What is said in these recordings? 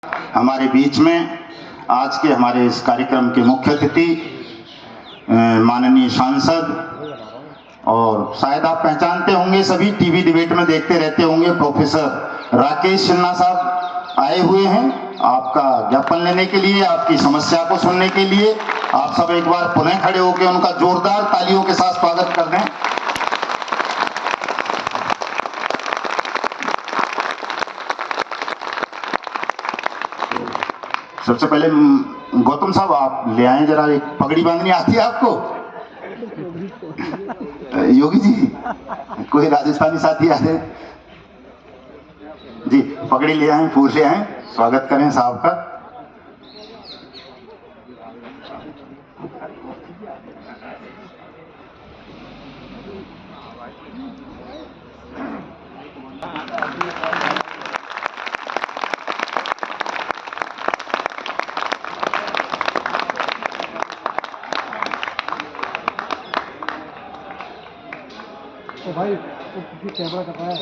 हमारे बीच में आज के हमारे इस कार्यक्रम के मुख्य अतिथि माननीय सांसद, और शायद आप पहचानते होंगे, सभी टीवी डिबेट में देखते रहते होंगे, प्रोफेसर राकेश सिन्हा साहब आए हुए हैं आपका ज्ञापन लेने के लिए, आपकी समस्या को सुनने के लिए। आप सब एक बार पुनः खड़े होकर उनका जोरदार तालियों के साथ स्वागत कर दें। सबसे पहले गौतम साहब आप ले आए जरा, एक पगड़ी बांधनी आती है आपको? योगी जी, कोई राजस्थानी साथी आते जी, पगड़ी ले आए, फूल ले आए, स्वागत करें साहब का। तो भाई तो कैमरा कर रहा है।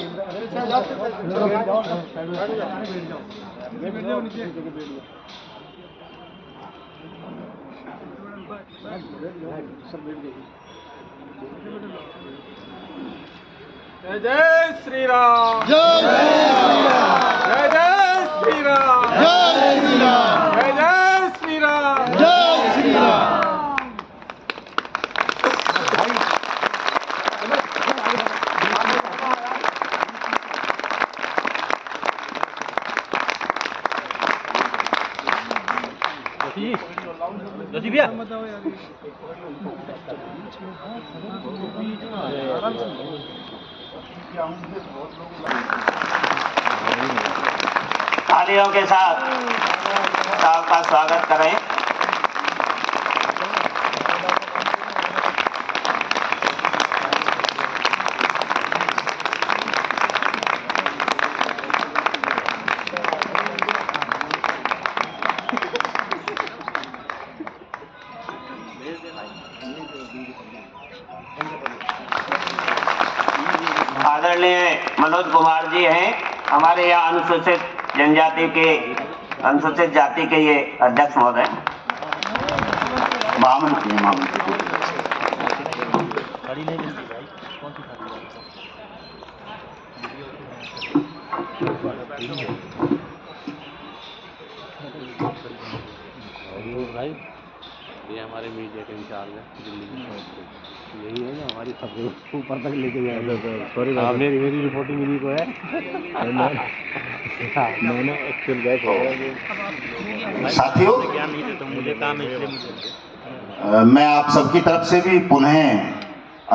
जय जय श्री राम, जय जय जय श्री राम, जय श्री राम, जय जय श्री राम, जय श्री राम। तालियों के साथ साहब का स्वागत करें। आदरणीय मनोज कुमार जी हैं, हमारे यहाँ अनुसूचित जाति के ये अध्यक्ष महोदय। बामन भाई ये हमारे मीडिया के इंचार्ज है दिल्ली में, यही है ना हमारी सब ऊपर तक लेके जाएगा। सॉरी आपने मेरी रिपोर्टिंग मिली को है मैंने एक्चुअल गए साथियों, मुझे काम है। मैं आप सबकी तरफ से भी पुनः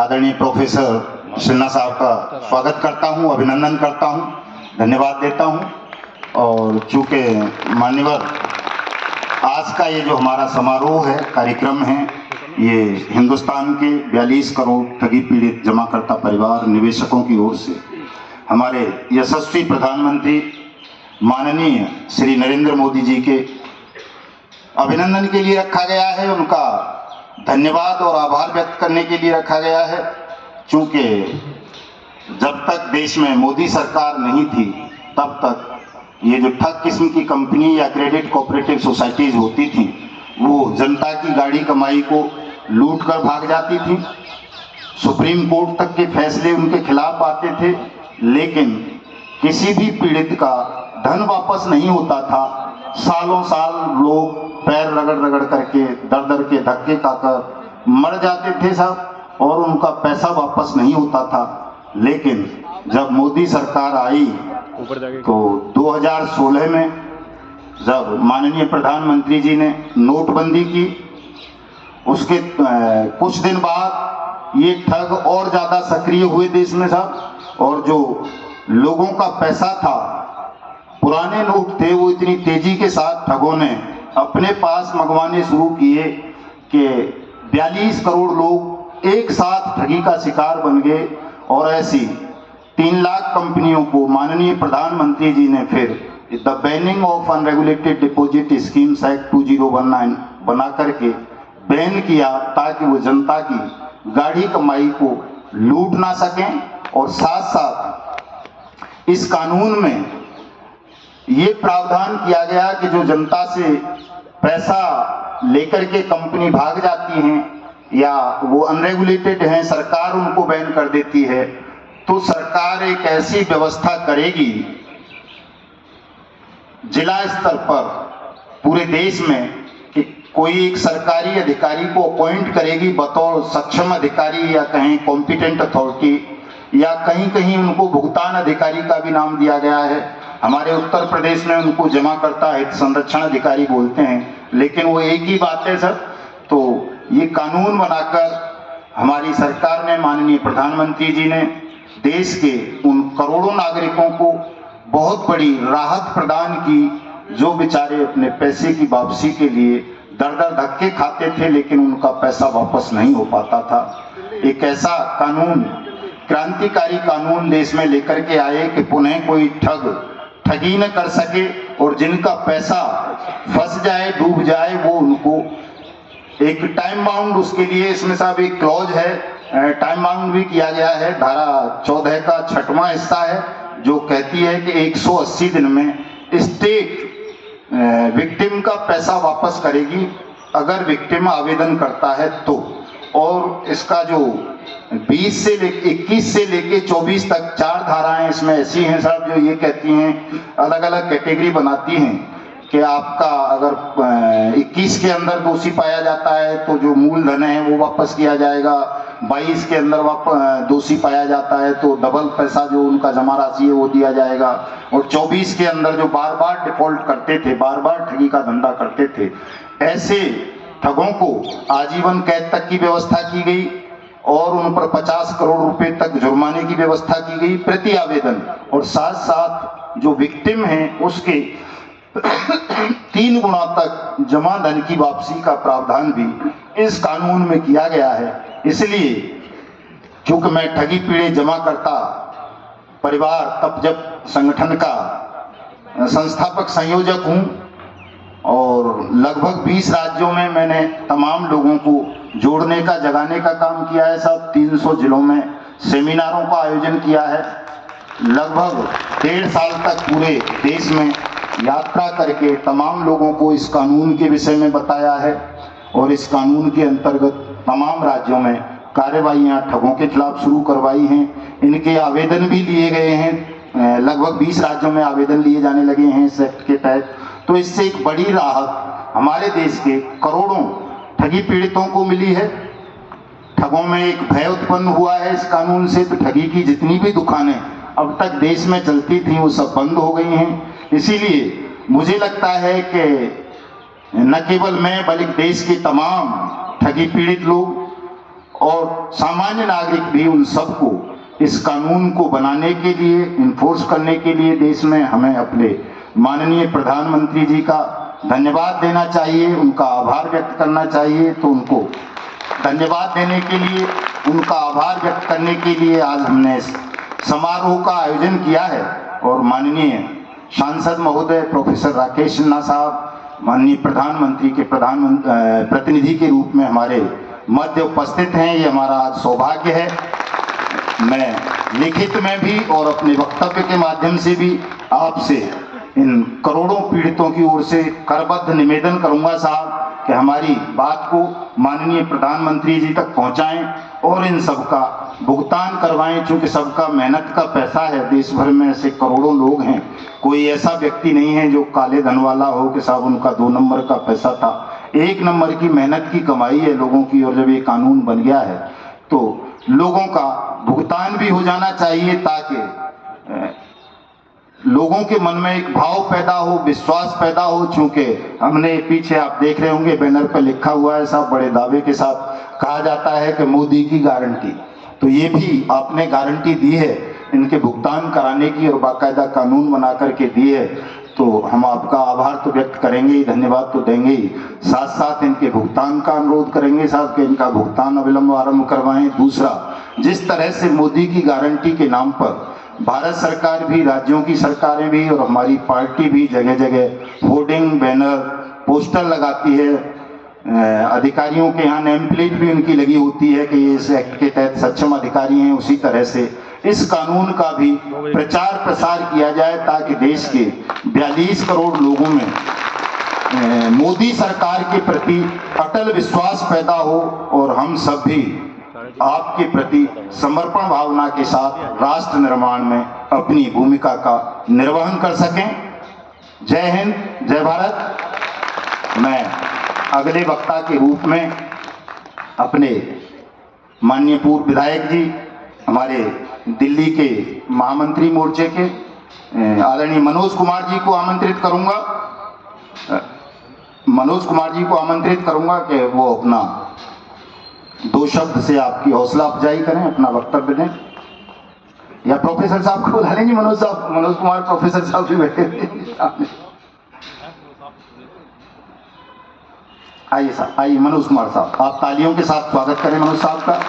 आदरणीय प्रोफेसर सिन्हा साहब का स्वागत करता हूं, अभिनंदन करता हूं, धन्यवाद देता हूं। और चूंकि मान्यवर आज का ये जो हमारा समारोह है, कार्यक्रम है, ये हिंदुस्तान के 42 करोड़ ठगी पीड़ित जमाकर्ता परिवार निवेशकों की ओर से हमारे यशस्वी प्रधानमंत्री माननीय श्री नरेंद्र मोदी जी के अभिनंदन के लिए रखा गया है, उनका धन्यवाद और आभार व्यक्त करने के लिए रखा गया है। चूंकि जब तक देश में मोदी सरकार नहीं थी, तब तक ये जो ठग किस्म की कंपनी या क्रेडिट कोऑपरेटिव सोसाइटीज होती थी, वो जनता की गाड़ी कमाई को लूट कर भाग जाती थी। सुप्रीम कोर्ट तक के फैसले उनके खिलाफ आते थे, लेकिन किसी भी पीड़ित का धन वापस नहीं होता था। सालों साल लोग पैर रगड़ रगड़ करके दर दर के धक्के खाकर मर जाते थे साहब, और उनका पैसा वापस नहीं होता था। लेकिन जब मोदी सरकार आई तो 2016 में जब माननीय प्रधानमंत्री जी ने नोटबंदी की, उसके कुछ दिन बाद ये ठग और ज़्यादा सक्रिय हुए देश में साहब, और जो लोगों का पैसा था, पुराने नोट थे, वो इतनी तेजी के साथ ठगों ने अपने पास मंगवाने शुरू किए कि 42 करोड़ लोग एक साथ ठगी का शिकार बन गए। और ऐसी 3 लाख कंपनियों को माननीय प्रधानमंत्री जी ने फिर the banning of unregulated deposit schemes act 2019 बना करके बैन किया, ताकि वो जनता की गाढ़ी कमाई को लूट ना सकें। और साथ साथ इस कानून में ये प्रावधान किया गया कि जो जनता से पैसा लेकर के कंपनी भाग जाती हैं या वो अनरेगुलेटेड हैं, सरकार उनको बैन कर देती है, तो सरकार एक ऐसी व्यवस्था करेगी जिला स्तर पर पूरे देश में कि कोई एक सरकारी अधिकारी को अपॉइंट करेगी बतौर सक्षम अधिकारी या कहीं कॉम्पिटेंट अथॉरिटी, या कहीं कहीं उनको भुगतान अधिकारी का भी नाम दिया गया है। हमारे उत्तर प्रदेश में उनको जमा करता हित संरक्षण अधिकारी बोलते हैं, लेकिन वो एक ही बात है सर। तो ये कानून बनाकर हमारी सरकार ने, माननीय प्रधानमंत्री जी ने देश के उन करोड़ों नागरिकों को बहुत बड़ी राहत प्रदान की जो बेचारे अपने पैसे की वापसी के लिए दर दर धक्के खाते थे, लेकिन उनका पैसा वापस नहीं हो पाता था। एक ऐसा कानून, क्रांतिकारी कानून देश में लेकर के आए कि पुनः कोई ठगी न कर सके, और जिनका पैसा फंस जाए, डूब जाए, वो उनको एक टाइम बाउंड, उसके लिए इसमें साहब एक क्लॉज है, टाइम बाउंड भी किया गया है। धारा 14 का 6वां हिस्सा है जो कहती है कि 180 दिन में स्टेट विक्टिम का पैसा वापस करेगी अगर विक्टिम आवेदन करता है तो। और इसका जो 21 से लेके 24 तक 4 धाराएं इसमें ऐसी हैं साहब जो ये कहती हैं, अलग अलग कैटेगरी बनाती हैं कि आपका अगर 21 के अंदर दोषी पाया जाता है तो जो मूलधन है वो वापस किया जाएगा, 22 के अंदर दोषी पाया जाता है तो डबल पैसा जो उनका जमा राशि है वो दिया जाएगा, और 24 के अंदर जो बार बार डिफॉल्ट करते थे, बार बार ठगी का धंधा करते थे, ऐसे ठगों को आजीवन कैद तक की व्यवस्था की गई और उन पर 50 करोड़ रुपए तक जुर्माने की व्यवस्था की गई प्रति आवेदन, और साथ साथ जो विक्टिम है उसके 3 गुना तक जमा धन की वापसी का प्रावधान भी इस कानून में किया गया है। इसलिए क्योंकि मैं ठगी पीड़ित जमा करता परिवार तब जब संगठन का संस्थापक संयोजक हूं, और लगभग 20 राज्यों में मैंने तमाम लोगों को जोड़ने का, जगाने का काम किया है साहब। 300 जिलों में सेमिनारों का आयोजन किया है, लगभग 1.5 साल तक पूरे देश में यात्रा करके तमाम लोगों को इस कानून के विषय में बताया है, और इस कानून के अंतर्गत तमाम राज्यों में कार्यवाहियां ठगों के खिलाफ शुरू करवाई हैं। इनके आवेदन भी लिए गए हैं, लगभग 20 राज्यों में आवेदन लिए जाने लगे हैं इस एक्ट के तहत। तो इससे एक बड़ी राहत हमारे देश के करोड़ों ठगी पीड़ितों को मिली है। ठगों में एक भय उत्पन्न हुआ है इस कानून से, तो ठगी की जितनी भी दुकानें अब तक देश में चलती थी वो सब बंद हो गई हैं। इसीलिए मुझे लगता है कि न केवल मैं बल्कि देश के तमाम ठगी पीड़ित लोग और सामान्य नागरिक भी, उन सबको इस कानून को बनाने के लिए, इन्फोर्स करने के लिए देश में हमें अपने माननीय प्रधानमंत्री जी का धन्यवाद देना चाहिए, उनका आभार व्यक्त करना चाहिए। तो उनको धन्यवाद देने के लिए, उनका आभार व्यक्त करने के लिए आज हमने इस समारोह का आयोजन किया है, और माननीय सांसद महोदय प्रोफेसर राकेश सिन्हा साहब माननीय प्रधानमंत्री के प्रतिनिधि के रूप में हमारे मध्य उपस्थित हैं। ये हमारा आज सौभाग्य है। मैं लिखित में भी और अपने वक्तव्य के माध्यम से भी आपसे इन करोड़ों पीड़ितों की ओर से करबद्ध निवेदन करूंगा साहब कि हमारी बात को माननीय प्रधानमंत्री जी तक पहुंचाएं और इन सबका भुगतान करवाएं, क्योंकि सबका मेहनत का पैसा है। देश भर में ऐसे करोड़ों लोग हैं, कोई ऐसा व्यक्ति नहीं है जो काले धन वाला हो कि साहब उनका 2 नंबर का पैसा था। 1 नंबर की मेहनत की कमाई है लोगों की, और जब ये कानून बन गया है तो लोगों का भुगतान भी हो जाना चाहिए, ताकि लोगों के मन में एक भाव पैदा हो, विश्वास पैदा हो। चूंकि हमने पीछे आप देख रहे होंगे बैनर पर लिखा हुआ है साहब, बड़े दावे के साथ कहा जाता है कि मोदी की गारंटी, तो ये भी आपने गारंटी दी है इनके भुगतान कराने की, और बाकायदा कानून बना करके दी है। तो हम आपका आभार तो व्यक्त करेंगे ही, धन्यवाद तो देंगे ही, साथ साथ इनके भुगतान का अनुरोध करेंगे साहब कि इनका भुगतान अविलंब आरंभ करवाएं। दूसरा, जिस तरह से मोदी की गारंटी के नाम पर भारत सरकार भी, राज्यों की सरकारें भी और हमारी पार्टी भी जगह जगह होर्डिंग, बैनर, पोस्टर लगाती है, अधिकारियों के यहाँ नेम प्लेट भी उनकी लगी होती है कि ये इस एक्ट के तहत सक्षम अधिकारी हैं, उसी तरह से इस कानून का भी प्रचार प्रसार किया जाए ताकि देश के 42 करोड़ लोगों में मोदी सरकार के प्रति अटल विश्वास पैदा हो और हम सब भी आपके प्रति समर्पण भावना के साथ राष्ट्र निर्माण में अपनी भूमिका का निर्वहन कर सकें। जय हिंद, जय भारत। मैं अगले वक्ता के रूप में अपने माननीय पूर्व विधायक जी, हमारे दिल्ली के महामंत्री मोर्चे के आदरणीय मनोज कुमार जी को आमंत्रित करूंगा। मनोज कुमार जी को आमंत्रित करूंगा कि वो अपना 2 शब्द से आपकी हौसला अफजाई करें, अपना वक्तव्य दें। या प्रोफेसर साहब को बुला लेंगे, मनोज कुमार प्रोफेसर साहब भी बैठे हैं। आइए साहब, आइए मनोज कुमार साहब, आप तालियों के साथ स्वागत करें मनोज साहब का।